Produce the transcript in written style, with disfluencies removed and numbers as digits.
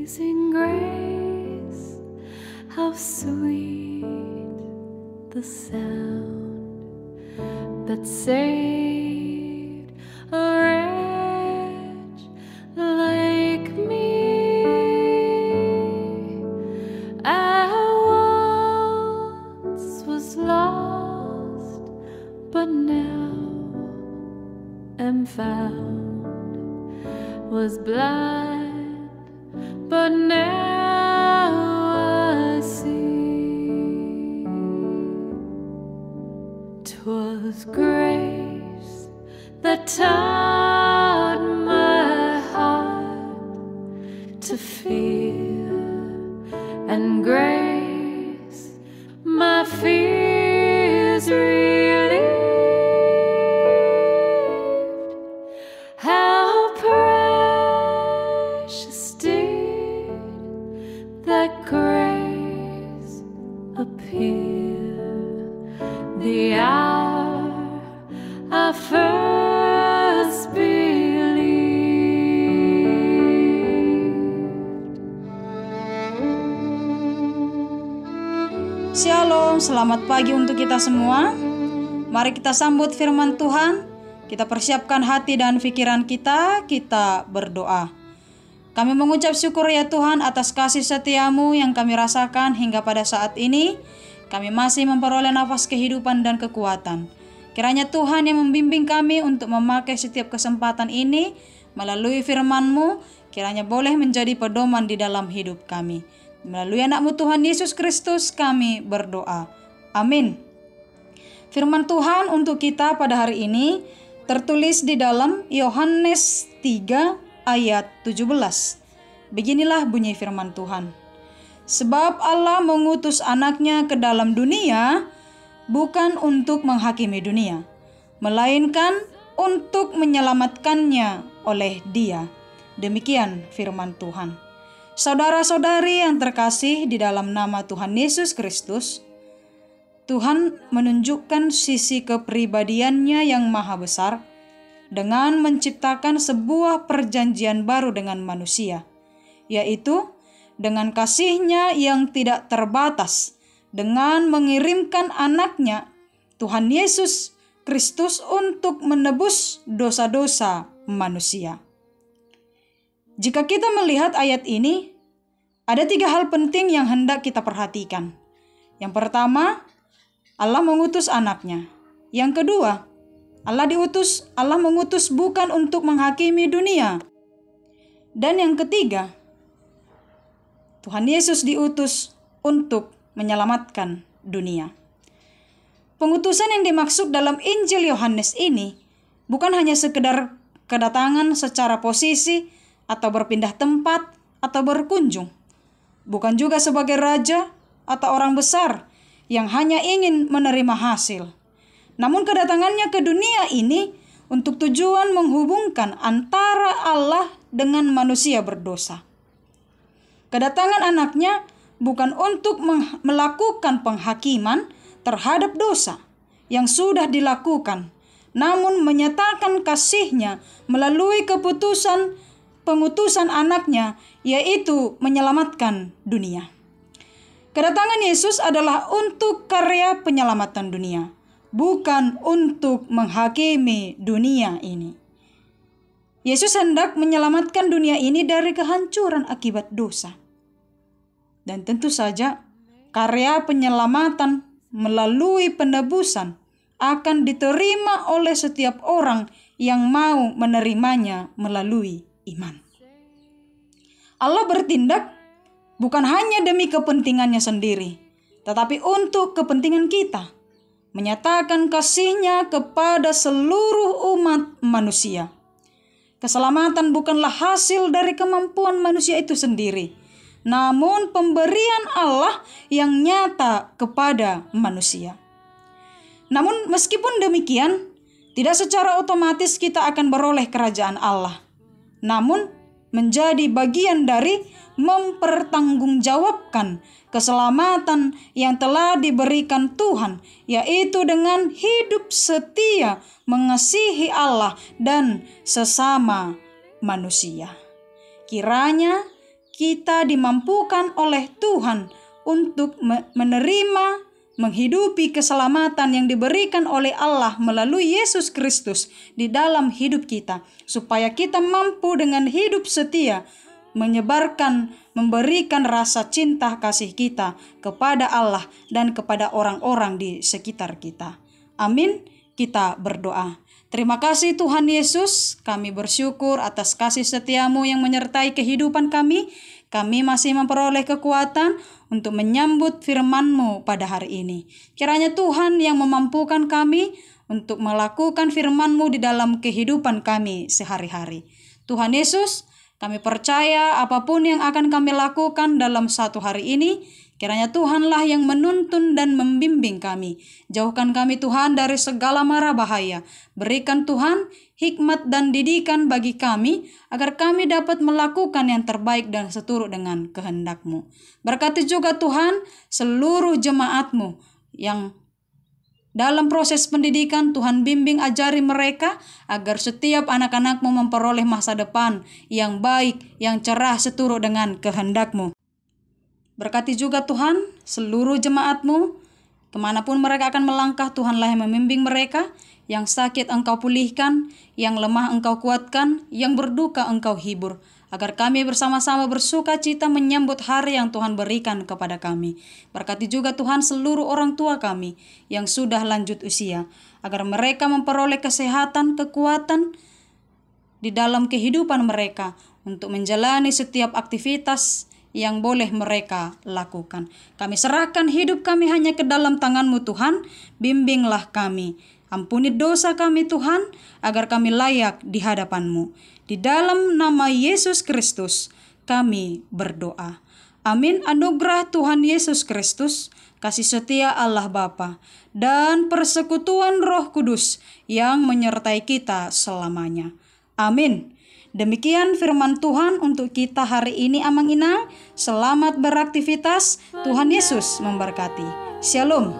Amazing grace, how sweet the sound that saved a wretch like me. I once was lost, but now am found. Was blind, but now I see. 'Twas grace that taught my heart to fear, and grace my fears relieved. How precious did that grace appear the hour I first believed. Shalom, selamat pagi untuk kita semua. Mari kita sambut firman Tuhan. Kita persiapkan hati dan pikiran kita berdoa. Kami mengucap syukur ya Tuhan atas kasih setia-Mu yang kami rasakan hingga pada saat ini. Kami masih memperoleh nafas kehidupan dan kekuatan. Kiranya Tuhan yang membimbing kami untuk memakai setiap kesempatan ini melalui firman-Mu, kiranya boleh menjadi pedoman di dalam hidup kami. Melalui anak-Mu Tuhan Yesus Kristus kami berdoa. Amin. Firman Tuhan untuk kita pada hari ini tertulis di dalam Yohanes 3 ayat 17. Beginilah bunyi firman Tuhan. Sebab Allah mengutus anaknya ke dalam dunia bukan untuk menghakimi dunia, melainkan untuk menyelamatkannya oleh Dia. Demikian firman Tuhan. Saudara-saudari yang terkasih di dalam nama Tuhan Yesus Kristus, Tuhan menunjukkan sisi kepribadiannya yang maha besar dengan menciptakan sebuah perjanjian baru dengan manusia, yaitu dengan kasih-Nya yang tidak terbatas, dengan mengirimkan anaknya, Tuhan Yesus Kristus untuk menebus dosa-dosa manusia. Jika kita melihat ayat ini, ada 3 hal penting yang hendak kita perhatikan. Yang pertama, Allah mengutus anaknya. Yang kedua, Allah mengutus bukan untuk menghakimi dunia. Dan yang ketiga, Tuhan Yesus diutus untuk menyelamatkan dunia. Pengutusan yang dimaksud dalam Injil Yohanes ini bukan hanya sekedar kedatangan secara posisi atau berpindah tempat atau berkunjung. Bukan juga sebagai raja atau orang besar yang hanya ingin menerima hasil. Namun kedatangannya ke dunia ini untuk tujuan menghubungkan antara Allah dengan manusia berdosa. Kedatangan anaknya bukan untuk melakukan penghakiman terhadap dosa yang sudah dilakukan, namun menyatakan kasih-Nya melalui pengutusan anaknya, yaitu menyelamatkan dunia. Kedatangan Yesus adalah untuk karya penyelamatan dunia, bukan untuk menghakimi dunia ini. Yesus hendak menyelamatkan dunia ini dari kehancuran akibat dosa. Dan tentu saja, karya penyelamatan melalui penebusan akan diterima oleh setiap orang yang mau menerimanya melalui iman. Allah bertindak bukan hanya demi kepentingannya sendiri, tetapi untuk kepentingan kita, menyatakan kasih-Nya kepada seluruh umat manusia. Keselamatan bukanlah hasil dari kemampuan manusia itu sendiri, namun pemberian Allah yang nyata kepada manusia. Namun meskipun demikian, tidak secara otomatis kita akan beroleh kerajaan Allah, namun menjadi bagian dari mempertanggungjawabkan keselamatan yang telah diberikan Tuhan, yaitu dengan hidup setia mengasihi Allah dan sesama manusia. Kiranya kita dimampukan oleh Tuhan untuk menerima, menghidupi keselamatan yang diberikan oleh Allah melalui Yesus Kristus di dalam hidup kita, supaya kita mampu dengan hidup setia memberikan rasa cinta kasih kita kepada Allah dan kepada orang-orang di sekitar kita. Amin. Kita berdoa. Terima kasih Tuhan Yesus, kami bersyukur atas kasih setia-Mu yang menyertai kehidupan kami. Kami masih memperoleh kekuatan untuk menyambut firman-Mu pada hari ini. Kiranya Tuhan yang memampukan kami untuk melakukan firman-Mu di dalam kehidupan kami sehari-hari. Tuhan Yesus, kami percaya apapun yang akan kami lakukan dalam satu hari ini, kiranya Tuhanlah yang menuntun dan membimbing kami. Jauhkan kami Tuhan dari segala mara bahaya. Berikan Tuhan hikmat dan didikan bagi kami, agar kami dapat melakukan yang terbaik dan seturut dengan kehendak-Mu. Berkati juga Tuhan seluruh jemaat-Mu yang dalam proses pendidikan. Tuhan bimbing ajari mereka agar setiap anak-anak-Mu memperoleh masa depan yang baik, yang cerah seturut dengan kehendak-Mu. Berkati juga Tuhan seluruh jemaat-Mu, kemanapun mereka akan melangkah, Tuhanlah yang membimbing mereka. Yang sakit Engkau pulihkan, yang lemah Engkau kuatkan, yang berduka Engkau hibur, agar kami bersama-sama bersuka cita menyambut hari yang Tuhan berikan kepada kami. Berkati juga Tuhan seluruh orang tua kami yang sudah lanjut usia, agar mereka memperoleh kesehatan, kekuatan di dalam kehidupan mereka untuk menjalani setiap aktivitas yang boleh mereka lakukan. Kami serahkan hidup kami hanya ke dalam tangan-Mu Tuhan. Bimbinglah kami. Ampuni dosa kami Tuhan, agar kami layak di hadapan-Mu. Di dalam nama Yesus Kristus kami berdoa. Amin. Anugerah Tuhan Yesus Kristus, kasih setia Allah Bapa, dan persekutuan Roh Kudus yang menyertai kita selamanya. Amin. Demikian firman Tuhan untuk kita hari ini, Amang Inang. Selamat beraktivitas. Tuhan Yesus memberkati. Shalom.